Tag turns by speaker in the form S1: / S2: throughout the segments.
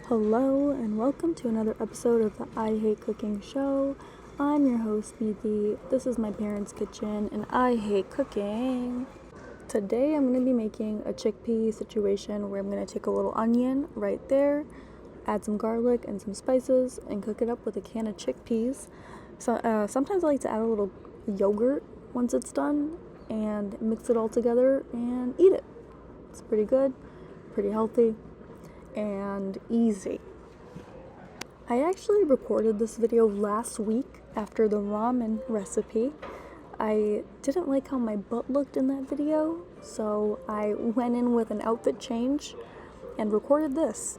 S1: Hello and welcome to another episode of the I Hate Cooking Show. I'm your host, Neeti. This is my parents' kitchen and I hate cooking. Today I'm going to be making a chickpea situation where I'm going to take a little onion right there, add some garlic and some spices, and cook it up with a can of chickpeas. So sometimes I like to add a little yogurt once it's done and mix it all together and eat it. It's pretty good, pretty healthy, and easy. I actually recorded this video last week after the ramen recipe. I didn't like how my butt looked in that video, so I went in with an outfit change and recorded this.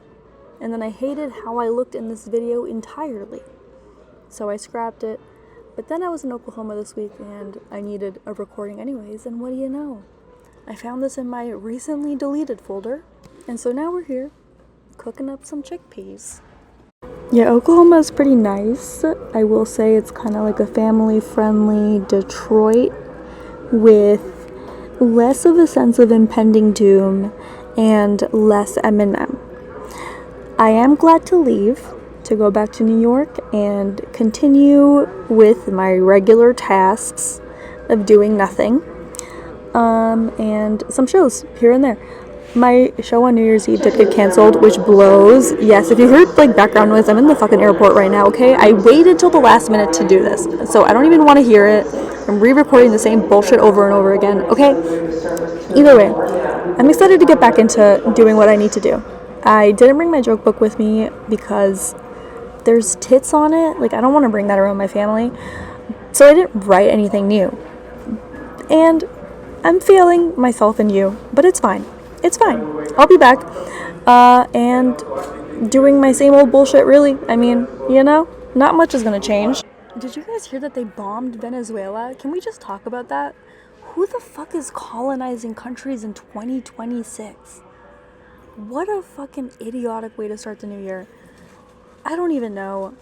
S1: And then I hated how I looked in this video entirely, so I scrapped it. But then I was in Oklahoma this week and I needed a recording anyways, and what do you know? I found this in my recently deleted folder, and so now we're here cooking up some chickpeas. Yeah, Oklahoma is pretty nice. I will say it's kind of like a family-friendly Detroit with less of a sense of impending doom and less Eminem. I am glad to leave to go back to New York and continue with my regular tasks of doing nothing, and some shows here and there. My show on New Year's Eve did get canceled, which blows. Yes, if you heard background noise, I'm in the fucking airport right now, okay? I waited till the last minute to do this, so I don't even want to hear it. I'm re-recording the same bullshit over and over again, okay? Either way, I'm excited to get back into doing what I need to do. I didn't bring my joke book with me because there's tits on it. I don't want to bring that around my family, so I didn't write anything new. And I'm failing myself and you, but it's fine. It's fine. I'll be back, and doing my same old bullshit, really. I mean, not much is gonna change. Did you guys hear that they bombed Venezuela? Can we just talk about that? Who the fuck is colonizing countries in 2026? What a fucking idiotic way to start the new year. I don't even know.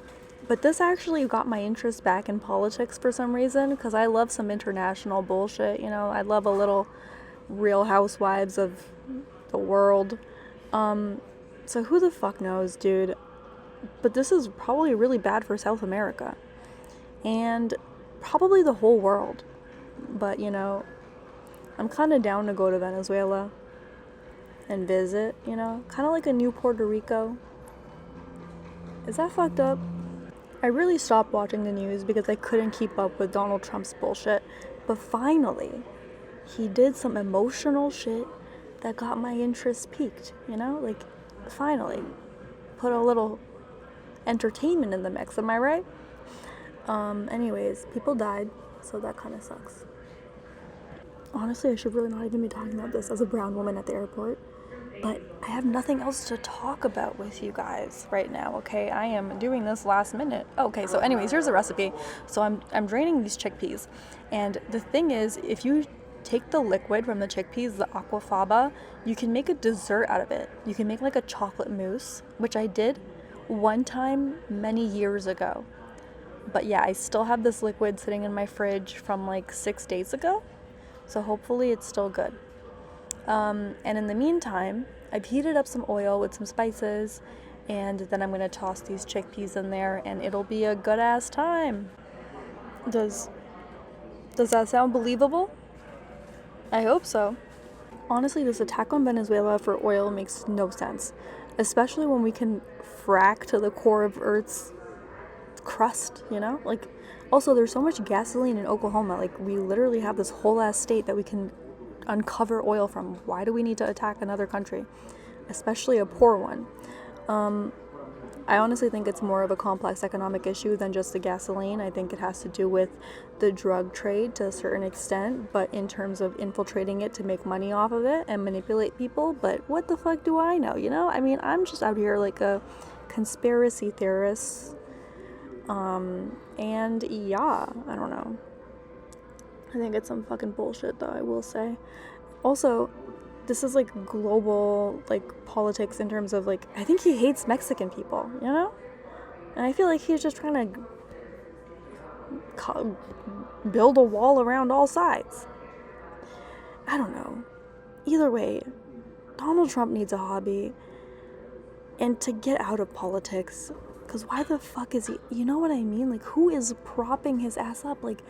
S1: But this actually got my interest back in politics for some reason, because I love some international bullshit, I love a little Real Housewives of the world. So who the fuck knows, dude? But this is probably really bad for South America. And probably the whole world. But, I'm kind of down to go to Venezuela and visit, kind of like a new Puerto Rico. Is that fucked up? I really stopped watching the news because I couldn't keep up with Donald Trump's bullshit. But finally, he did some emotional shit that got my interest peaked, finally put a little entertainment in the mix, am I right? Anyways, people died, so that kind of sucks. Honestly, I should really not even be talking about this as a brown woman at the airport, but I have nothing else to talk about with you guys right now, okay? I am doing this last minute. Okay, so anyways, here's the recipe. So I'm draining these chickpeas, and the thing is, if you take the liquid from the chickpeas, the aquafaba, you can make a dessert out of it. You can make like a chocolate mousse, which I did one time many years ago. But yeah, I still have this liquid sitting in my fridge from like 6 days ago, so hopefully it's still good. And in the meantime, I've heated up some oil with some spices, and then I'm gonna toss these chickpeas in there, and it'll be a good ass time. Does that sound believable? I hope so. Honestly, this attack on Venezuela for oil makes no sense, especially when we can frack to the core of Earth's crust, Also, there's so much gasoline in Oklahoma. We literally have this whole ass state that we can uncover oil from. Why do we need to attack another country, especially a poor one? I honestly think it's more of a complex economic issue than just the gasoline. I think it has to do with the drug trade to a certain extent, but in terms of infiltrating it to make money off of it and manipulate people. But what the fuck do I know, I mean, I'm just out here like a conspiracy theorist. And yeah, I don't know. I think it's some fucking bullshit, though, I will say. Also, this is global politics in terms of I think he hates Mexican people, and I feel like he's just trying to build a wall around all sides. I don't know. Either way, Donald Trump needs a hobby. and to get out of politics. Because why the fuck is he, you know what I mean? Like, who is propping his ass up? Like,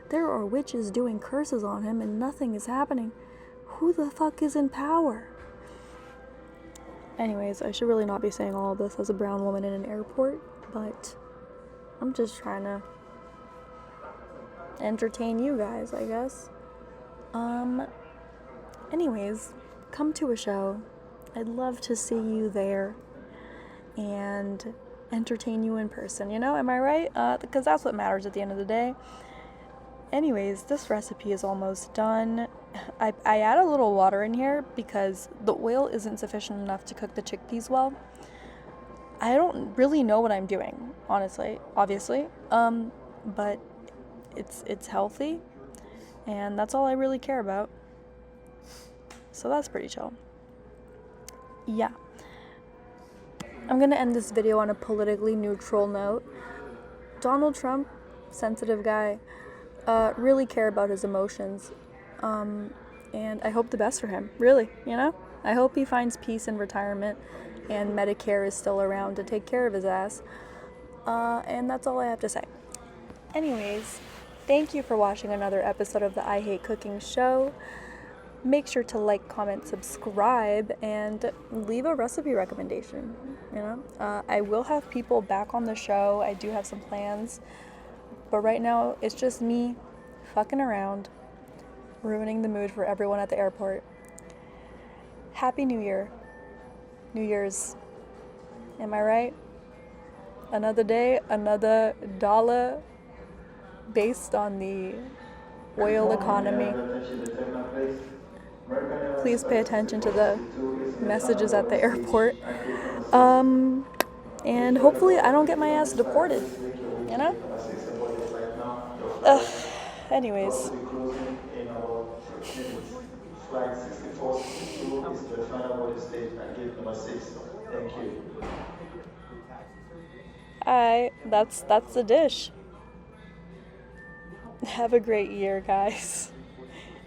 S1: there are witches doing curses on him and nothing is happening. Who the fuck is in power? Anyways, I should really not be saying all of this as a brown woman in an airport, but I'm just trying to entertain you guys, I guess. Anyways, come to a show. I'd love to see you there and entertain you in person, you know? Am I right? Because that's what matters at the end of the day. Anyways, this recipe is almost done. I add a little water in here because the oil isn't sufficient enough to cook the chickpeas well. I don't really know what I'm doing, honestly, obviously. But it's healthy, and that's all I really care about. So that's pretty chill. Yeah. I'm gonna end this video on a politically neutral note. Donald Trump, sensitive guy, really care about his emotions. And I hope the best for him, really, you know? I hope he finds peace in retirement and Medicare is still around to take care of his ass. And that's all I have to say. Anyways, thank you for watching another episode of the I Hate Cooking show. Make sure to like, comment, subscribe, and leave a recipe recommendation, you know? I will have people back on the show. I do have some plans. But right now, it's just me fucking around, ruining the mood for everyone at the airport. Happy New Year. New Year's. Am I right? Another day, another dollar based on the oil economy. Please pay attention to the messages at the airport. And hopefully I don't get my ass deported, you know? Anyways.
S2: Flight 6462 is the final boarding stage at gate number 6. Thank you.
S1: Alright, that's the dish. Have a great year, guys.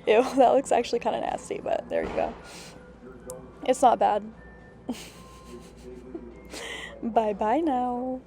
S1: Ew, that looks actually kind of nasty, but there you go. It's not bad. Bye-bye now.